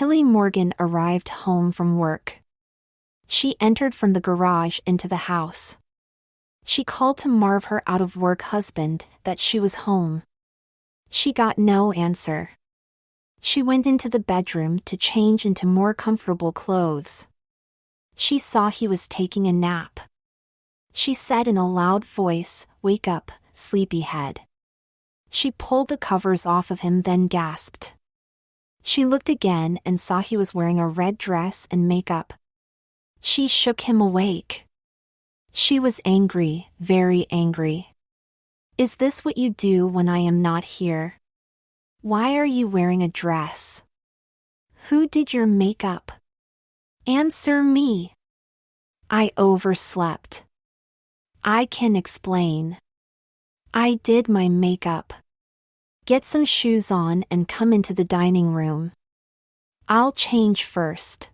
Tilly Morgan arrived home from work. She entered from the garage into the house. She called to Marv, her out-of-work husband, that she was home. She got no answer. She went into the bedroom to change into more comfortable clothes. She saw he was taking a nap. She said in a loud voice, "Wake up, sleepyhead." She pulled the covers off of him, then gasped. She looked again and saw he was wearing a red dress and makeup. She shook him awake. She was angry, very angry. "Is this what you do when I am not here? Why are you wearing a dress? Who did your makeup? Answer me." "I overslept. I can explain. I did my makeup. Get some shoes on and come into the dining room. I'll change first."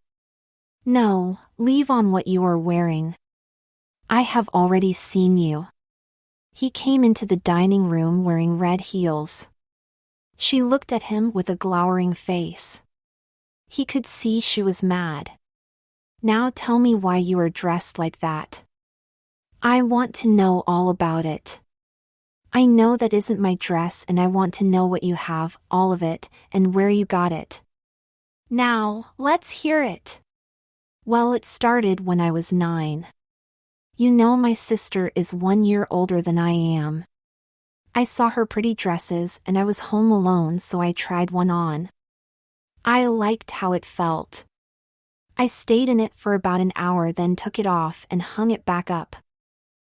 "No, leave on what you are wearing. I have already seen you." He came into the dining room wearing red heels. She looked at him with a glowering face. He could see she was mad. "Now tell me why you are dressed like that. I want to know all about it. I know that isn't my dress and I want to know what you have, all of it, and where you got it. Now, let's hear it." "Well, it started when I was 9. You know my sister is 1 year older than I am. I saw her pretty dresses and I was home alone, so I tried one on. I liked how it felt. I stayed in it for about an hour, then took it off and hung it back up.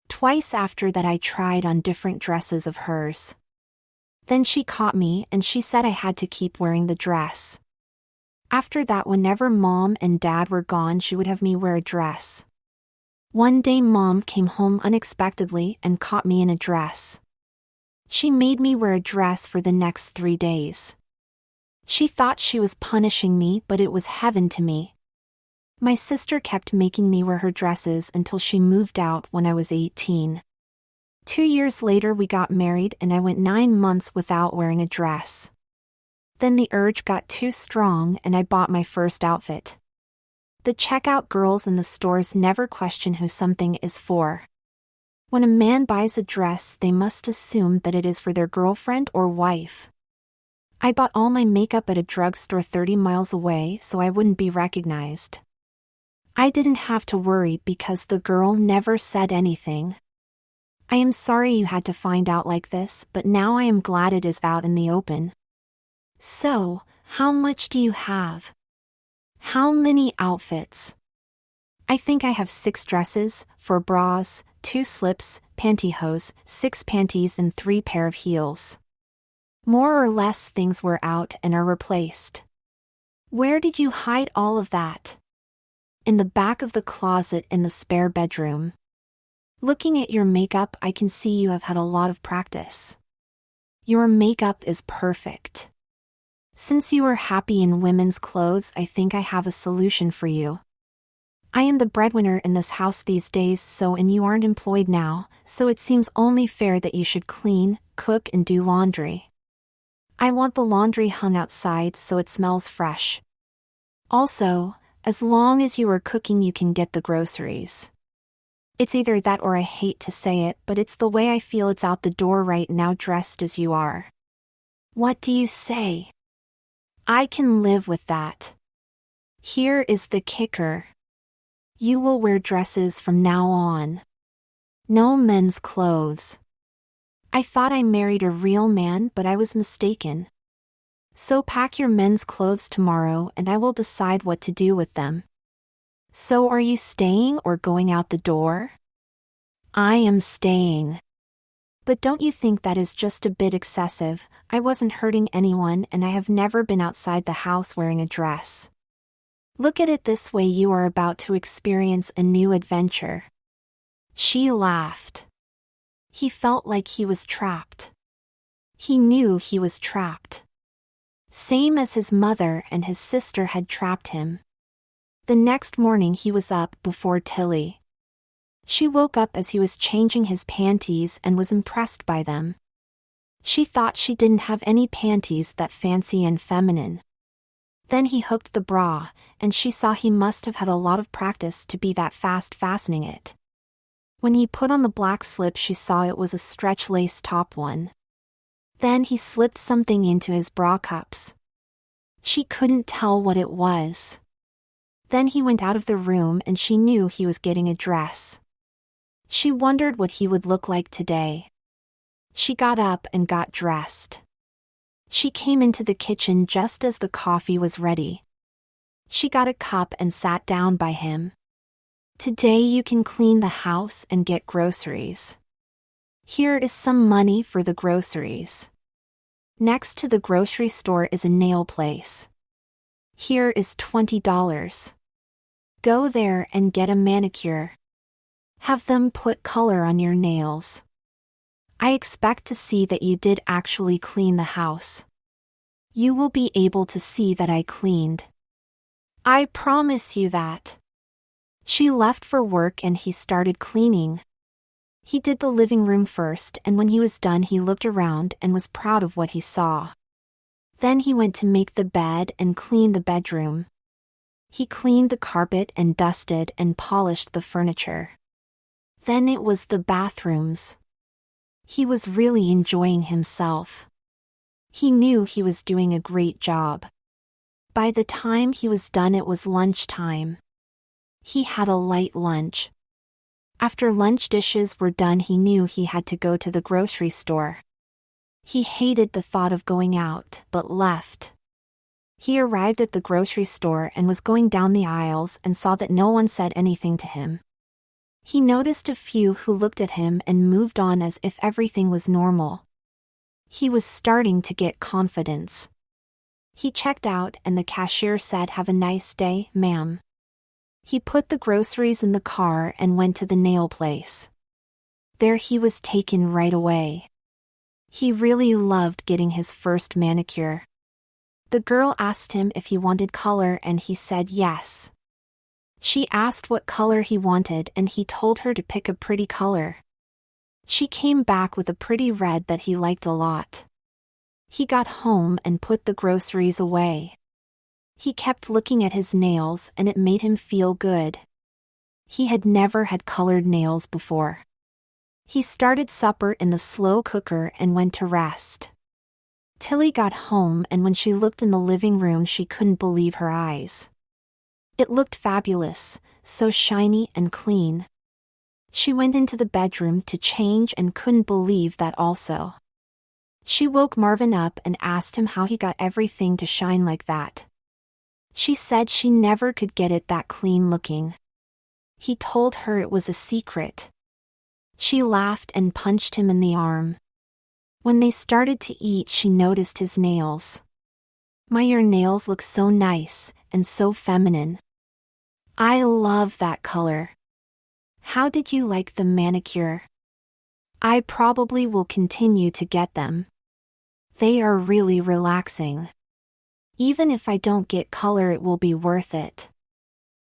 Twice after that I tried on different dresses of hers. Then she caught me and she said I had to keep wearing the dress. After that, whenever Mom and Dad were gone, she would have me wear a dress. One day Mom came home unexpectedly and caught me in a dress. She made me wear a dress for the next 3 days. She thought she was punishing me, but it was heaven to me. My sister kept making me wear her dresses until she moved out when I was 18. 2 years later we got married and I went 9 months without wearing a dress. Then the urge got too strong and I bought my first outfit. The checkout girls in the stores never question who something is for. When a man buys a dress, they must assume that it is for their girlfriend or wife. I bought all my makeup at a drugstore 30 miles away so I wouldn't be recognized. I didn't have to worry because the girl never said anything. I am sorry you had to find out like this, but now I am glad it is out in the open. So, how much do you have? How many outfits? I think I have 6 dresses, 4 bras, 2 slips, pantyhose, 6 panties and 3 pair of heels. More or less things were out and are replaced. Where did you hide all of that? In the back of the closet in the spare bedroom. Looking at your makeup, I can see you have had a lot of practice. Your makeup is perfect. Since you are happy in women's clothes, I think I have a solution for you. I am the breadwinner in this house these days, and you aren't employed now, so it seems only fair that you should clean, cook and do laundry. I want the laundry hung outside so it smells fresh. Also, as long as you are cooking, you can get the groceries. It's either that or I hate to say it, but it's the way I feel. It's out the door right now dressed as you are. What do you say? I can live with that. Here is the kicker. You will wear dresses from now on. No men's clothes. I thought I married a real man, but I was mistaken. So pack your men's clothes tomorrow and I will decide what to do with them. So are you staying or going out the door? I am staying. But don't you think that is just a bit excessive? I wasn't hurting anyone and I have never been outside the house wearing a dress. Look at it this way, you are about to experience a new adventure. She laughed. He felt like he was trapped. He knew he was trapped. Same as his mother and his sister had trapped him. The next morning he was up before Tilly. She woke up as he was changing his panties and was impressed by them. She thought she didn't have any panties that fancy and feminine. Then he hooked the bra, and she saw he must have had a lot of practice to be that fast fastening it. When he put on the black slip, she saw it was a stretch lace top one. Then he slipped something into his bra cups. She couldn't tell what it was. Then he went out of the room and she knew he was getting a dress. She wondered what he would look like today. She got up and got dressed. She came into the kitchen just as the coffee was ready. She got a cup and sat down by him. Today you can clean the house and get groceries. Here is some money for the groceries. Next to the grocery store is a nail place. Here is $20. Go there and get a manicure. Have them put color on your nails. I expect to see that you did actually clean the house. You will be able to see that I cleaned. I promise you that. She left for work and he started cleaning. He did the living room first, and when he was done he looked around and was proud of what he saw. Then he went to make the bed and clean the bedroom. He cleaned the carpet and dusted and polished the furniture. Then it was the bathrooms. He was really enjoying himself. He knew he was doing a great job. By the time he was done, it was lunchtime. He had a light lunch. After lunch dishes were done, he knew he had to go to the grocery store. He hated the thought of going out, but left. He arrived at the grocery store and was going down the aisles and saw that no one said anything to him. He noticed a few who looked at him and moved on as if everything was normal. He was starting to get confidence. He checked out and the cashier said, "Have a nice day, ma'am." He put the groceries in the car and went to the nail place. There he was taken right away. He really loved getting his first manicure. The girl asked him if he wanted color and he said yes. She asked what color he wanted and he told her to pick a pretty color. She came back with a pretty red that he liked a lot. He got home and put the groceries away. He kept looking at his nails and it made him feel good. He had never had colored nails before. He started supper in the slow cooker and went to rest. Tilly got home and when she looked in the living room she couldn't believe her eyes. It looked fabulous, so shiny and clean. She went into the bedroom to change and couldn't believe that also. She woke Marvin up and asked him how he got everything to shine like that. She said she never could get it that clean looking. He told her it was a secret. She laughed and punched him in the arm. When they started to eat, she noticed his nails. Your nails look so nice and so feminine. I love that color. How did you like the manicure? I probably will continue to get them. They are really relaxing. Even if I don't get color, it will be worth it.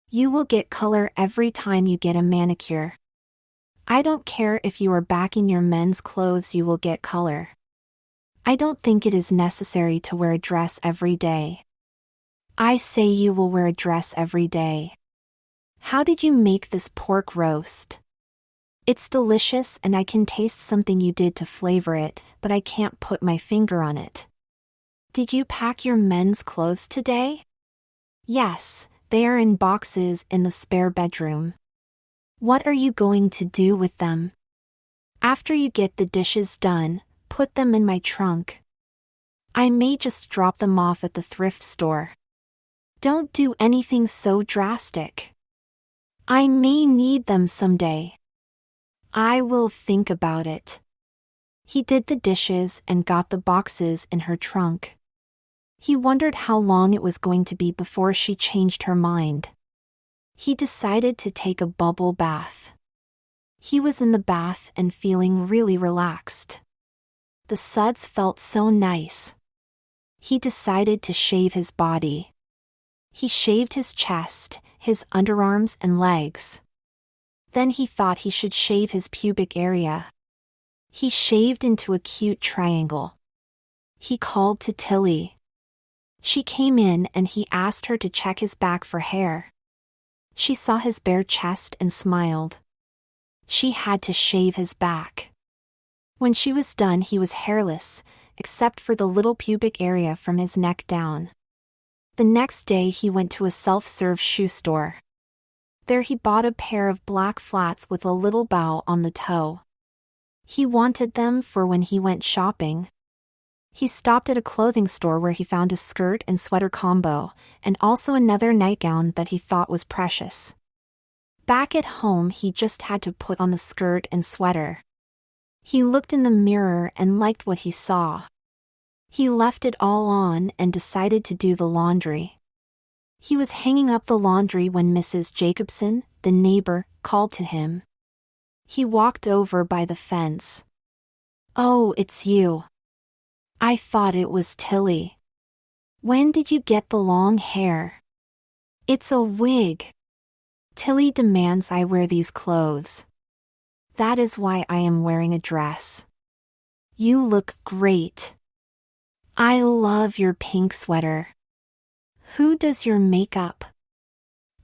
You will get color every time you get a manicure. I don't care if you are back in your men's clothes, you will get color. I don't think it is necessary to wear a dress every day. I say you will wear a dress every day. How did you make this pork roast? It's delicious and I can taste something you did to flavor it, but I can't put my finger on it. Did you pack your men's clothes today? Yes, they are in boxes in the spare bedroom. What are you going to do with them? After you get the dishes done, put them in my trunk. I may just drop them off at the thrift store. Don't do anything so drastic. I may need them someday. I will think about it. He did the dishes and got the boxes in her trunk. He wondered how long it was going to be before she changed her mind. He decided to take a bubble bath. He was in the bath and feeling really relaxed. The suds felt so nice. He decided to shave his body. He shaved his chest, his underarms and legs. Then he thought he should shave his pubic area. He shaved into a cute triangle. He called to Tilly. She came in and he asked her to check his back for hair. She saw his bare chest and smiled. She had to shave his back. When she was done, he was hairless, except for the little pubic area from his neck down. The next day he went to a self-serve shoe store. There he bought a pair of black flats with a little bow on the toe. He wanted them for when he went shopping. He stopped at a clothing store where he found a skirt and sweater combo, and also another nightgown that he thought was precious. Back at home, he just had to put on the skirt and sweater. He looked in the mirror and liked what he saw. He left it all on and decided to do the laundry. He was hanging up the laundry when Mrs. Jacobson, the neighbor, called to him. He walked over by the fence. "Oh, it's you. I thought it was Tilly. When did you get the long hair?" "It's a wig. Tilly demands I wear these clothes. That is why I am wearing a dress. You look great. I love your pink sweater. Who does your makeup?"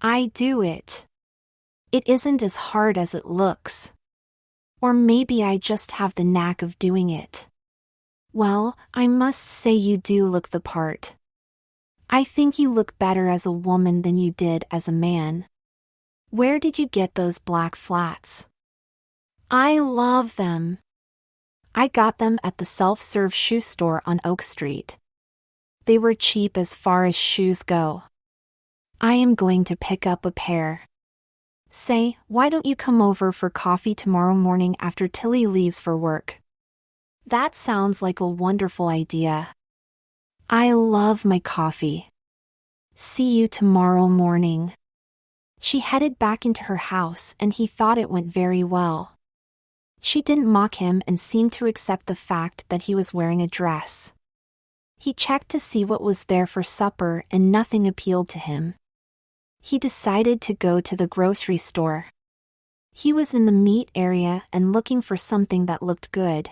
"I do it. It isn't as hard as it looks. Or maybe I just have the knack of doing it." "Well, I must say you do look the part. I think you look better as a woman than you did as a man. Where did you get those black flats?" "I love them. I got them at the self-serve shoe store on Oak Street. They were cheap as far as shoes go. I am going to pick up a pair. Say, why don't you come over for coffee tomorrow morning after Tilly leaves for work?" "That sounds like a wonderful idea. I love my coffee. See you tomorrow morning." She headed back into her house and he thought it went very well. She didn't mock him and seemed to accept the fact that he was wearing a dress. He checked to see what was there for supper and nothing appealed to him. He decided to go to the grocery store. He was in the meat area and looking for something that looked good.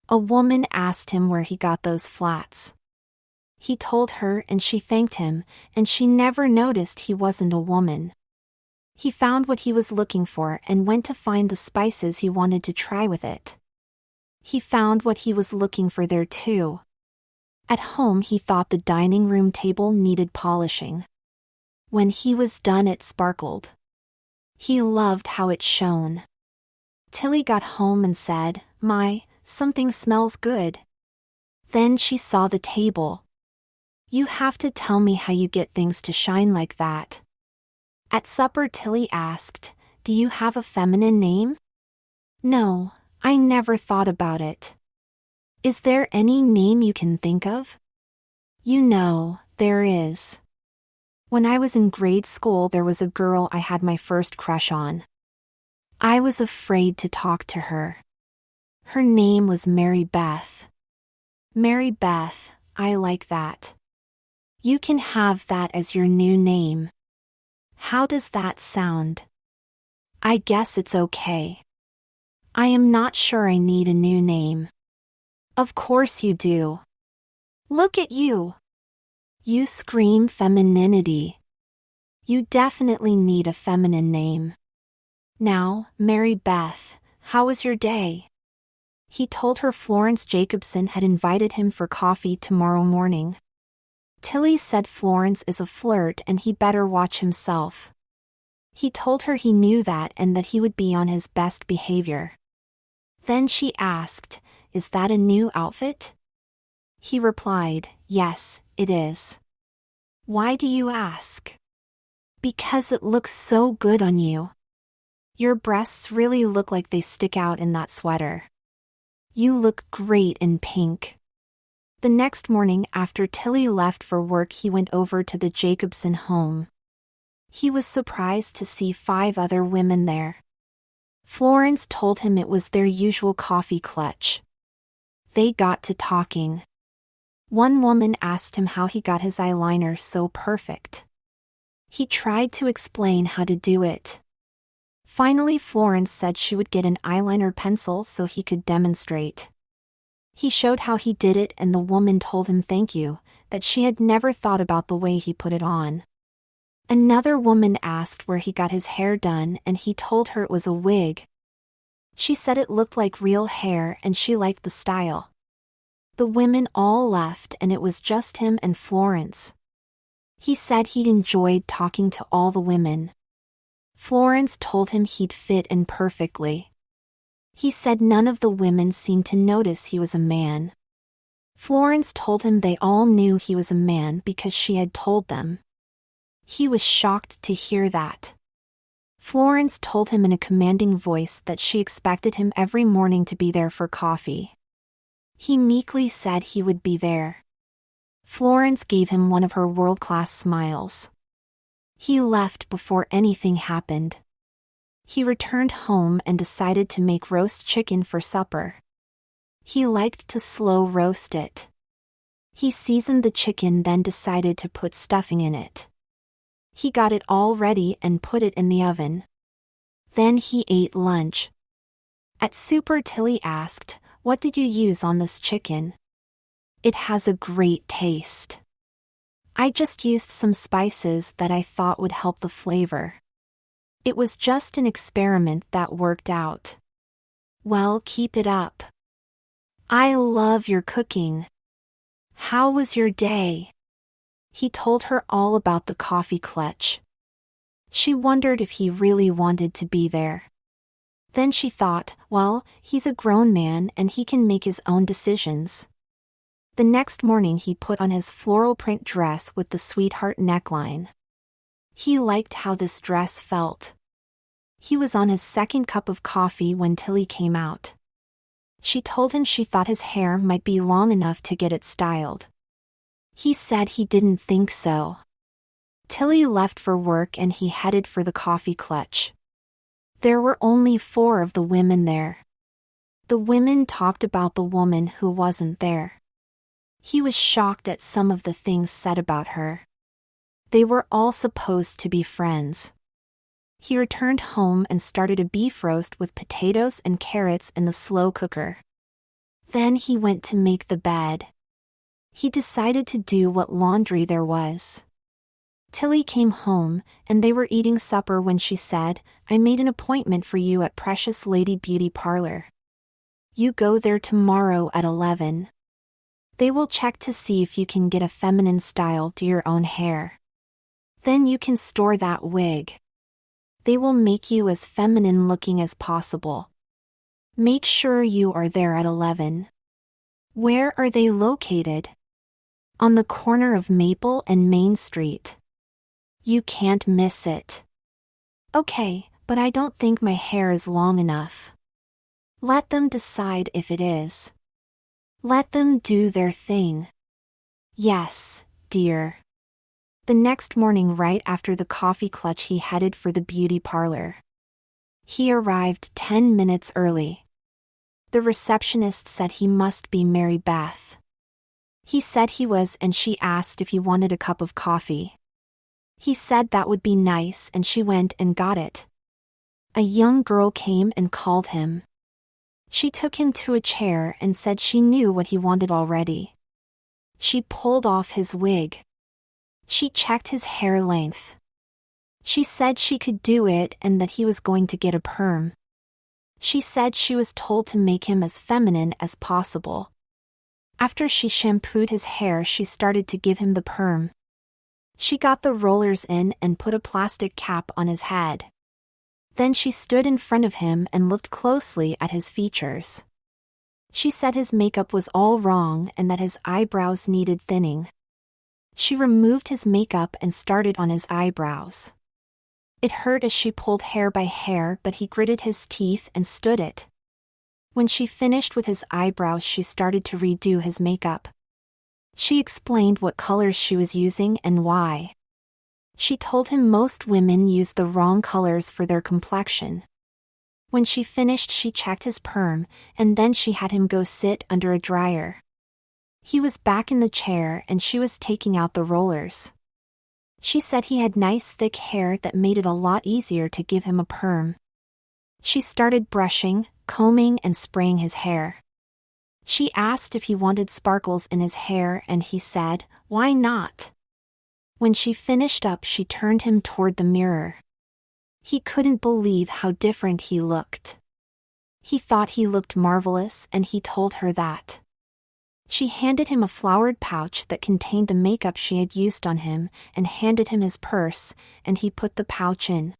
A woman asked him where he got those flats. He told her and she thanked him, and she never noticed he wasn't a woman. He found what he was looking for and went to find the spices he wanted to try with it. He found what he was looking for there too. At home he thought the dining room table needed polishing. When he was done it sparkled. He loved how it shone. Tilly got home and said, "My, something smells good." Then she saw the table. "You have to tell me how you get things to shine like that." At supper Tilly asked, "Do you have a feminine name?" "No, I never thought about it." "Is there any name you can think of?" "You know, there is. When I was in grade school there was a girl I had my first crush on. I was afraid to talk to her. Her name was Mary Beth." "Mary Beth, I like that. You can have that as your new name. How does that sound?" "I guess it's okay. I am not sure I need a new name." "Of course you do. Look at you. You scream femininity. You definitely need a feminine name. Now, Mary Beth, how was your day?" He told her Florence Jacobson had invited him for coffee tomorrow morning. Tilly said Florence is a flirt and he better watch himself. He told her he knew that and that he would be on his best behavior. Then she asked, "Is that a new outfit?" He replied, "Yes, it is." "Why do you ask?" "Because it looks so good on you. Your breasts really look like they stick out in that sweater. You look great in pink." The next morning after Tilly left for work he went over to the Jacobson home. He was surprised to see 5 other women there. Florence told him it was their usual coffee clutch. They got to talking. One woman asked him how he got his eyeliner so perfect. He tried to explain how to do it. Finally Florence said she would get an eyeliner pencil so he could demonstrate. He showed how he did it and the woman told him thank you, that she had never thought about the way he put it on. Another woman asked where he got his hair done and he told her it was a wig. She said it looked like real hair and she liked the style. The women all left and it was just him and Florence. He said he'd enjoyed talking to all the women. Florence told him he'd fit in perfectly. He said none of the women seemed to notice he was a man. Florence told him they all knew he was a man because she had told them. He was shocked to hear that. Florence told him in a commanding voice that she expected him every morning to be there for coffee. He meekly said he would be there. Florence gave him one of her world-class smiles. He left before anything happened. He returned home and decided to make roast chicken for supper. He liked to slow roast it. He seasoned the chicken, then decided to put stuffing in it. He got it all ready and put it in the oven. Then he ate lunch. At supper, Tilly asked, "What did you use on this chicken?" "It has a great taste. I just used some spices that I thought would help the flavor. It was just an experiment that worked out." "Well, keep it up. I love your cooking. How was your day?" He told her all about the coffee clutch. She wondered if he really wanted to be there. Then she thought, well, he's a grown man and he can make his own decisions. The next morning he put on his floral print dress with the sweetheart neckline. He liked how this dress felt. He was on his second cup of coffee when Tilly came out. She told him she thought his hair might be long enough to get it styled. He said he didn't think so. Tilly left for work and he headed for the coffee clutch. There were only 4 of the women there. The women talked about the woman who wasn't there. He was shocked at some of the things said about her. They were all supposed to be friends. He returned home and started a beef roast with potatoes and carrots in the slow cooker. Then he went to make the bed. He decided to do what laundry there was. Tilly came home, and they were eating supper when she said, "I made an appointment for you at Precious Lady Beauty Parlor. You go there tomorrow at 11. They will check to see if you can get a feminine style to your own hair. Then you can store that wig. They will make you as feminine looking as possible. Make sure you are there at 11. Where are they located? On the corner of Maple and Main Street. You can't miss it." "Okay, but I don't think my hair is long enough." "Let them decide if it is. Let them do their thing." "Yes, dear." The next morning, right after the coffee clutch, he headed for the beauty parlor. He arrived 10 minutes early. The receptionist said he must be Mary Beth. He said he was, and she asked if he wanted a cup of coffee. He said that would be nice, and she went and got it. A young girl came and called him. She took him to a chair and said she knew what he wanted already. She pulled off his wig. She checked his hair length. She said she could do it and that he was going to get a perm. She said she was told to make him as feminine as possible. After she shampooed his hair, she started to give him the perm. She got the rollers in and put a plastic cap on his head. Then she stood in front of him and looked closely at his features. She said his makeup was all wrong and that his eyebrows needed thinning. She removed his makeup and started on his eyebrows. It hurt as she pulled hair by hair, but he gritted his teeth and stood it. When she finished with his eyebrows, she started to redo his makeup. She explained what colors she was using and why. She told him most women use the wrong colors for their complexion. When she finished, she checked his perm, and then she had him go sit under a dryer. He was back in the chair and she was taking out the rollers. She said he had nice thick hair that made it a lot easier to give him a perm. She started brushing, combing and spraying his hair. She asked if he wanted sparkles in his hair and he said, "Why not?" When she finished up, she turned him toward the mirror. He couldn't believe how different he looked. He thought he looked marvelous and he told her that. She handed him a flowered pouch that contained the makeup she had used on him and handed him his purse, and he put the pouch in.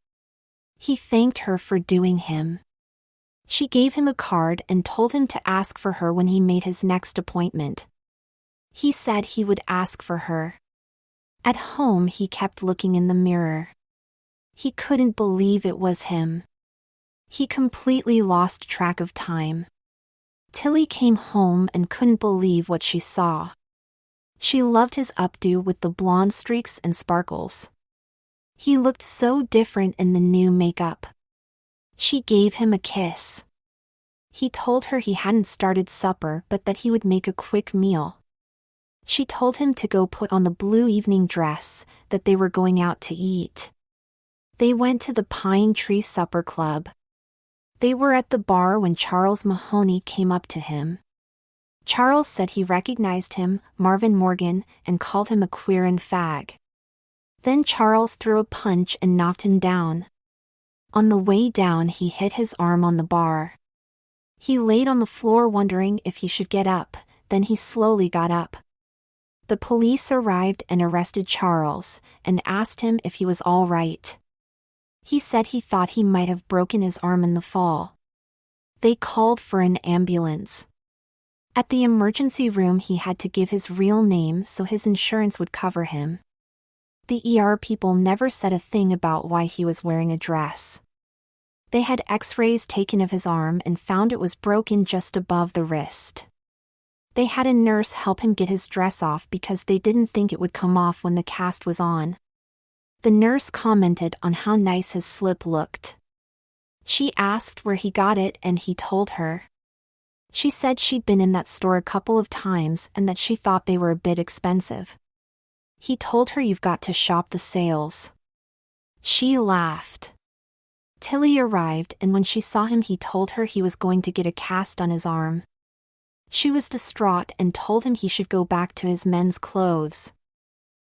He thanked her for doing him. She gave him a card and told him to ask for her when he made his next appointment. He said he would ask for her. At home, he kept looking in the mirror. He couldn't believe it was him. He completely lost track of time. Tilly came home and couldn't believe what she saw. She loved his updo with the blonde streaks and sparkles. He looked so different in the new makeup. She gave him a kiss. He told her he hadn't started supper but that he would make a quick meal. She told him to go put on the blue evening dress, that they were going out to eat. They went to the Pine Tree Supper Club. They were at the bar when Charles Mahoney came up to him. Charles said he recognized him, Marvin Morgan, and called him a queer and fag. Then Charles threw a punch and knocked him down. On the way down, he hit his arm on the bar. He laid on the floor wondering if he should get up, then he slowly got up. The police arrived and arrested Charles, and asked him if he was all right. He said he thought he might have broken his arm in the fall. They called for an ambulance. At the emergency room, he had to give his real name so his insurance would cover him. The ER people never said a thing about why he was wearing a dress. They had X-rays taken of his arm and found it was broken just above the wrist. They had a nurse help him get his dress off because they didn't think it would come off when the cast was on. The nurse commented on how nice his slip looked. She asked where he got it and he told her. She said she'd been in that store a couple of times and that she thought they were a bit expensive. He told her, "You've got to shop the sales." She laughed. Tilly arrived and when she saw him, he told her he was going to get a cast on his arm. She was distraught and told him he should go back to his men's clothes.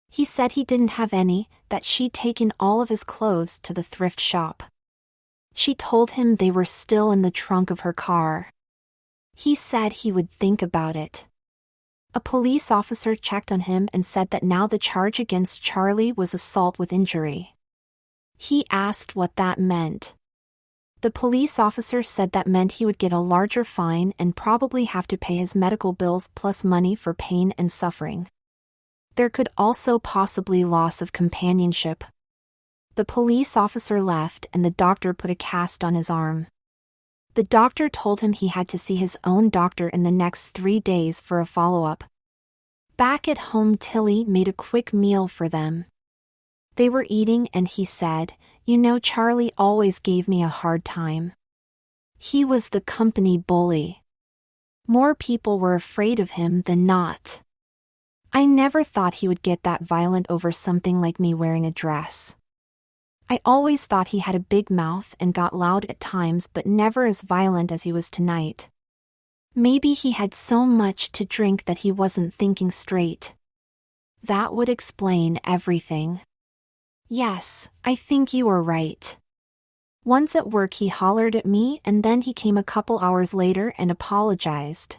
He said he didn't have any, that she'd taken all of his clothes to the thrift shop. She told him they were still in the trunk of her car. He said he would think about it. A police officer checked on him and said that now the charge against Charlie was assault with injury. He asked what that meant. The police officer said that meant he would get a larger fine and probably have to pay his medical bills plus money for pain and suffering. There could also possibly loss of companionship. The police officer left and the doctor put a cast on his arm. The doctor told him he had to see his own doctor in the next 3 days for a follow-up. Back at home, Tilly made a quick meal for them. They were eating and he said, "You know, Charlie always gave me a hard time. He was the company bully. More people were afraid of him than not. I never thought he would get that violent over something like me wearing a dress. I always thought he had a big mouth and got loud at times, but never as violent as he was tonight. Maybe he had so much to drink that he wasn't thinking straight. That would explain everything. Yes, I think you are right. Once at work he hollered at me and then he came a couple hours later and apologized.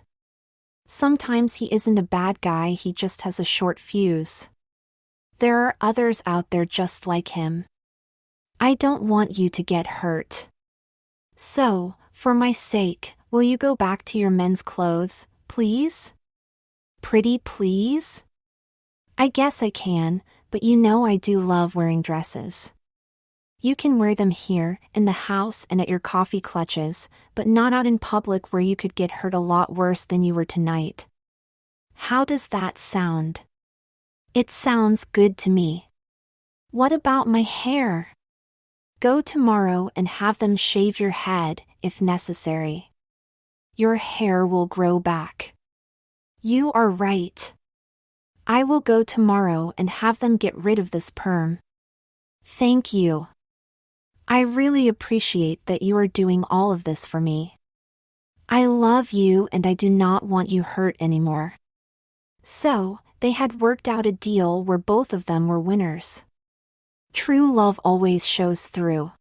Sometimes he isn't a bad guy, he just has a short fuse. There are others out there just like him. I don't want you to get hurt. So, for my sake, will you go back to your men's clothes, please? Pretty please? I guess I can, but you know I do love wearing dresses. You can wear them here, in the house and at your coffee clutches, but not out in public where you could get hurt a lot worse than you were tonight. How does that sound? It sounds good to me. What about my hair? Go tomorrow and have them shave your head, if necessary. Your hair will grow back. You are right. I will go tomorrow and have them get rid of this perm. Thank you. I really appreciate that you are doing all of this for me. I love you and I do not want you hurt anymore. So, they had worked out a deal where both of them were winners. True love always shows through.